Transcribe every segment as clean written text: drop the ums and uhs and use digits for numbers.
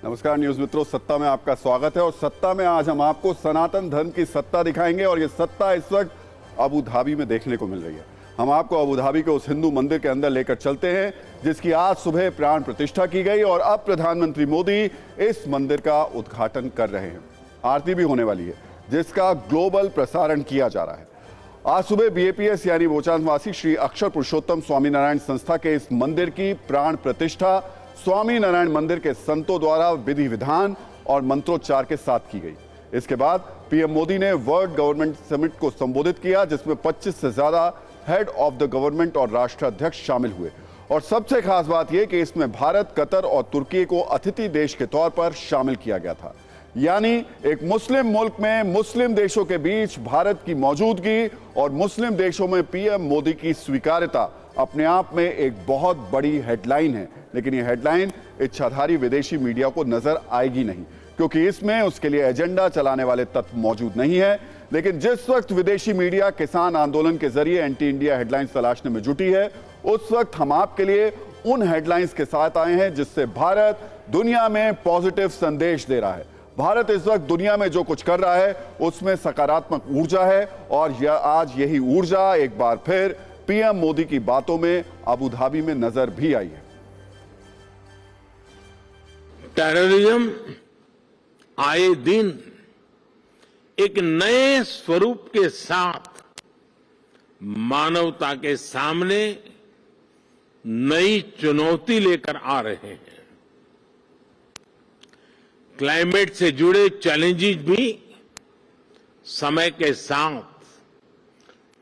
नमस्कार न्यूज मित्रों, सत्ता में आपका स्वागत है। और सत्ता में आज हम आपको सनातन धर्म की सत्ता दिखाएंगे और ये सत्ता इस वक्त अबू धाबी में देखने को मिल रही है। हम आपको अबू धाबी के उस हिंदू मंदिर के अंदर लेकर चलते हैं जिसकी आज सुबह प्राण प्रतिष्ठा की गई और अब प्रधानमंत्री मोदी इस मंदिर का उद्घाटन कर रहे हैं। आरती भी होने वाली है जिसका ग्लोबल प्रसारण किया जा रहा है। आज सुबह बीएपीएस यानी बोचानवासी श्री अक्षर पुरुषोत्तम स्वामीनारायण संस्था के इस मंदिर की प्राण प्रतिष्ठा स्वामी नारायण मंदिर के संतों द्वारा विधि विधान और मंत्रोच्चार के साथ की गई। इसके बाद पीएम मोदी ने वर्ल्ड गवर्नमेंट समिट को संबोधित किया जिसमें 25 से ज्यादा हेड ऑफ द गवर्नमेंट और राष्ट्राध्यक्ष शामिल हुए। और सबसे खास बात यह कि इसमें भारत, कतर और तुर्की को अतिथि देश के तौर पर शामिल किया गया था। यानी एक मुस्लिम मुल्क में मुस्लिम देशों के बीच भारत की मौजूदगी और मुस्लिम देशों में पीएम मोदी की स्वीकार्यता अपने आप में एक बहुत बड़ी हेडलाइन है। लेकिन ये हेडलाइन इच्छाधारी विदेशी मीडिया को नजर आएगी नहीं, क्योंकि इसमें उसके लिए एजेंडा चलाने वाले तत्व मौजूद नहीं है। लेकिन जिस वक्त विदेशी मीडिया किसान आंदोलन के जरिए एंटी इंडिया हेडलाइंस तलाशने में जुटी है, उस वक्त हम आपके लिए उन हेडलाइंस के साथ आए हैं जिससे भारत दुनिया में पॉजिटिव संदेश दे रहा है। भारत इस वक्त दुनिया में जो कुछ कर रहा है उसमें सकारात्मक ऊर्जा है और आज यही ऊर्जा एक बार फिर पीएम मोदी की बातों में अबू धाबी में नजर भी आई है। टेररिज्म आए दिन एक नए स्वरूप के साथ मानवता के सामने नई चुनौती लेकर आ रहे हैं। क्लाइमेट से जुड़े चैलेंजेस भी समय के साथ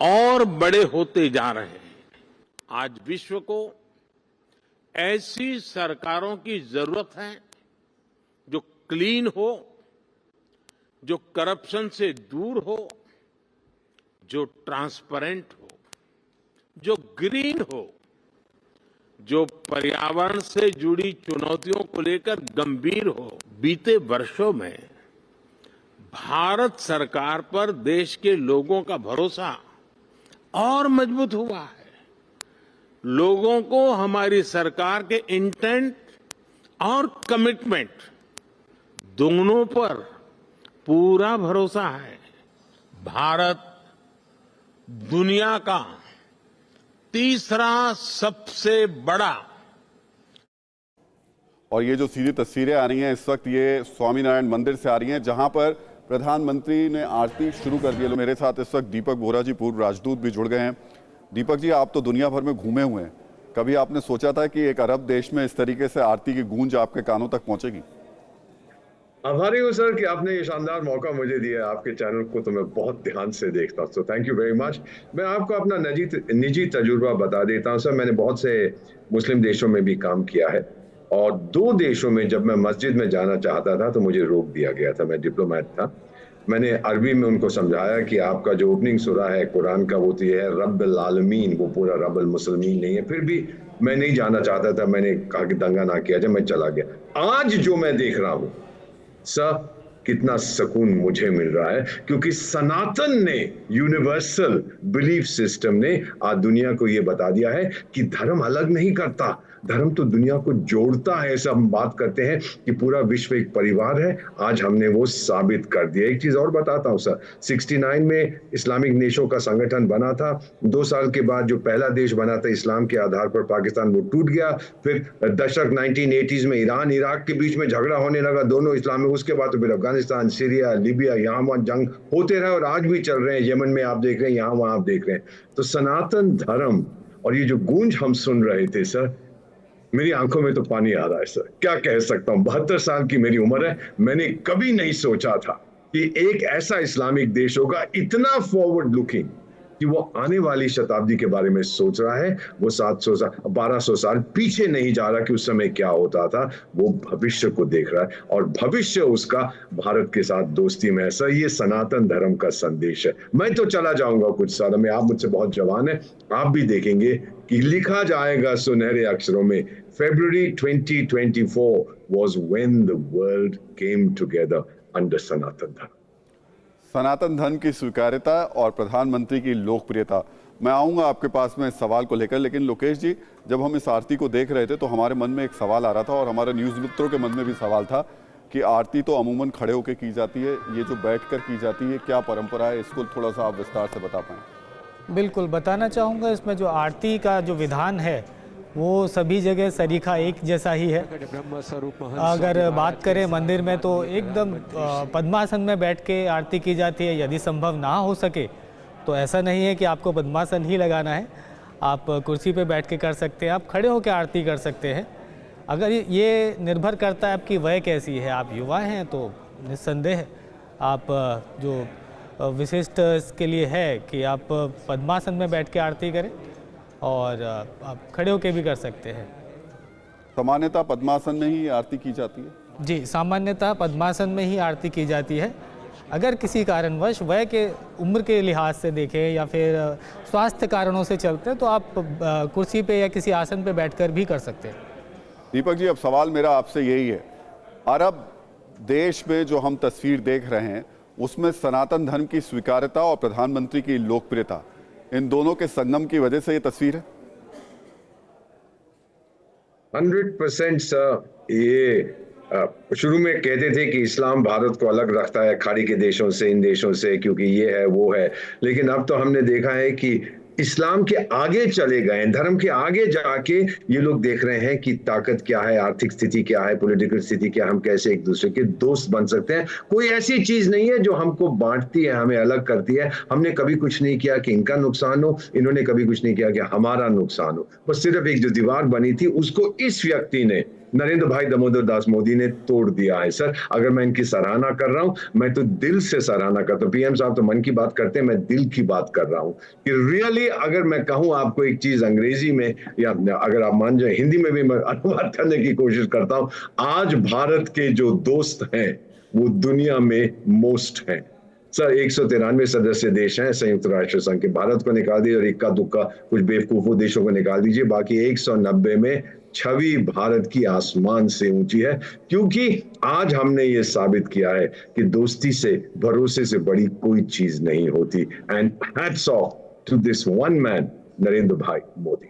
और बड़े होते जा रहे हैं। आज विश्व को ऐसी सरकारों की जरूरत है जो क्लीन हो, जो करप्शन से दूर हो, जो ट्रांसपेरेंट हो, जो ग्रीन हो, जो पर्यावरण से जुड़ी चुनौतियों को लेकर गंभीर हो। बीते वर्षों में भारत सरकार पर देश के लोगों का भरोसा और मजबूत हुआ है। लोगों को हमारी सरकार के इंटेंट और कमिटमेंट दोनों पर पूरा भरोसा है। भारत दुनिया का तीसरा सबसे बड़ा, और ये जो सीधी तस्वीरें आ रही हैं इस वक्त ये स्वामीनारायण मंदिर से आ रही हैं जहां पर प्रधानमंत्री ने आरती शुरू कर दी है। मेरे साथ इस वक्त दीपक बोहरा जी, पूर्व राजदूत, भी जुड़ गए हैं। दीपक जी, आप तो दुनिया भर में घूमे हुए हैं, कभी आपने सोचा था कि एक अरब देश में इस तरीके से आरती की गूंज आपके कानों तक पहुंचेगी? आभारी हूँ सर कि आपने ये शानदार मौका मुझे दिया। आपके चैनल को तो मैं बहुत ध्यान से देखता हूँ, so thank you very much. मैं आपको अपना निजी तजुर्बा बता देता हूँ सर। मैंने बहुत से मुस्लिम देशों में भी काम किया है और 2 देशों में जब मैं मस्जिद में जाना चाहता था तो मुझे रोक दिया गया था। मैं डिप्लोमेट था। मैंने अरबी में उनको समझाया कि आपका जो ओपनिंग सूरा है कुरान का वो तो ये है रब्बिल आलमीन, वो पूरा रब्बिल मुस्लिमीन नहीं है। फिर भी मैं नहीं जाना चाहता था। मैंने कहा कि दंगा ना किया जाए, मैं चला गया। आज जो मैं देख रहा हूँ सर, कितना सुकून मुझे मिल रहा है, क्योंकि सनातन ने, यूनिवर्सल बिलीफ सिस्टम ने आज दुनिया को यह बता दिया है कि धर्म अलग नहीं करता, धर्म तो दुनिया को जोड़ता है। ऐसा हम बात करते हैं कि पूरा विश्व एक परिवार है। आज हमने वो साबित कर दिया। एक चीज और बताता हूं सर, 69 में इस्लामिक देशों का संगठन बना था। 2 साल के बाद जो पहला देश बना था इस्लाम के आधार पर, पाकिस्तान, वो टूट गया। फिर दशक 1980s में ईरान इराक के बीच में झगड़ा होने लगा, दोनों इस्लामिक। उसके बाद तो फिर अफगानिस्तान, सीरिया, लीबिया, यहाँ वहां जंग होते रहे और आज भी चल रहे हैं। यमन में आप देख रहे हैं, यहाँ वहां आप देख रहे हैं। तो सनातन धर्म और ये जो गूंज हम सुन रहे थे सर, मेरी आंखों में तो पानी आ रहा है सर। क्या कह सकता हूं, 72 साल की मेरी उम्र है। मैंने कभी नहीं सोचा था कि एक ऐसा इस्लामिक देश होगा इतना फॉरवर्ड लुकिंग कि वो आने वाली शताब्दी के बारे में सोच रहा है। वो 700 साल, 1200 साल पीछे नहीं जा रहा कि उस समय क्या होता था। वो भविष्य को देख रहा है और भविष्य उसका भारत के साथ दोस्ती में है सर। ये सनातन धर्म का संदेश है। मैं तो चला जाऊंगा कुछ सालों में, आप मुझसे बहुत जवान है, आप भी देखेंगे कि लिखा जाएगा सुनहरे अक्षरों में, February 2024 was when the world came together under सनातन धर्म। सनातन धर्म की स्वीकार्यता और प्रधानमंत्री की लोकप्रियता मैं आऊंगा आपके पास में इस सवाल को लेकर, लेकिन लोकेश जी, जब हम इस आरती को देख रहे थे तो हमारे मन में एक सवाल आ रहा था और हमारे न्यूज़ मित्रों के मन में भी सवाल था कि आरती तो अमूमन खड़े होकर की जाती है, ये जो बैठकर की जाती है, क्या परंपरा है? इसको थोड़ा सा आप विस्तार से बता पाएं। बिल्कुल बताना चाहूँगा। इसमें जो आरती का जो विधान है वो सभी जगह सरीखा एक जैसा ही है। अगर बात करें मंदिर में तो एकदम पद्मासन में बैठ के आरती की जाती है। यदि संभव ना हो सके तो ऐसा नहीं है कि आपको पद्मासन ही लगाना है, आप कुर्सी पे बैठ के कर सकते हैं, आप खड़े होकर आरती कर सकते हैं। अगर ये निर्भर करता है आपकी वय कैसी है, आप युवा हैं तो निस्संदेह आप जो विशिष्ट इसके लिए है कि आप पद्मासन में बैठ के आरती करें और आप खड़े होकर भी कर सकते हैं। सामान्यतः पद्मासन में ही आरती की जाती है? जी, सामान्यतः पद्मासन में ही आरती की जाती है। अगर किसी कारणवश वय के उम्र के लिहाज से देखें या फिर स्वास्थ्य कारणों से चलते हैं तो आप कुर्सी पे या किसी आसन पे बैठकर भी कर सकते हैं। दीपक जी, अब सवाल मेरा आपसे यही है, अरब देश में जो हम तस्वीर देख रहे हैं उसमें सनातन धर्म की स्वीकार्यता और प्रधानमंत्री की लोकप्रियता, इन दोनों के संगम की वजह से ये तस्वीर है? 100% सर। ये शुरू में कहते थे कि इस्लाम भारत को अलग रखता है खाड़ी के देशों से, इन देशों से, क्योंकि ये है वो है, लेकिन अब तो हमने देखा है कि इस्लाम के आगे चले गए, धर्म के आगे जाके ये लोग देख रहे हैं कि ताकत क्या है, आर्थिक स्थिति क्या है, पॉलिटिकल स्थिति क्या है, हम कैसे एक दूसरे के दोस्त बन सकते हैं। कोई ऐसी चीज नहीं है जो हमको बांटती है, हमें अलग करती है। हमने कभी कुछ नहीं किया कि इनका नुकसान हो, इन्होंने कभी कुछ नहीं किया कि हमारा नुकसान हो। बस सिर्फ एक जो दीवार बनी थी उसको इस व्यक्ति ने, नरेंद्र भाई दामोदर दास मोदी ने तोड़ दिया है। सर, अगर मैं इनकी सराहना कर रहा हूं, मैं तो दिल से सराहना करता हूं। पीएम साहब तो मन की बात करते हैं, मैं दिल की बात कर रहा हूं कि रियली अगर मैं कहूं आपको एक चीज अंग्रेजी में, या अगर आप मान जाए हिंदी में भी मैं अनुवाद करने की कोशिश करता हूं, आज भारत के जो दोस्त हैं वो दुनिया में मोस्ट हैं। सर, 193 सदस्य देश हैं संयुक्त राष्ट्र संघ के। भारत को निकाल दीजिए और इक्का दुक्का कुछ बेवकूफों देशों को निकाल दीजिए, बाकी 190 में छवि भारत की आसमान से ऊंची है, क्योंकि आज हमने ये साबित किया है कि दोस्ती से, भरोसे से बड़ी कोई चीज नहीं होती। And hats off to this one man, Narendra bhai Modi.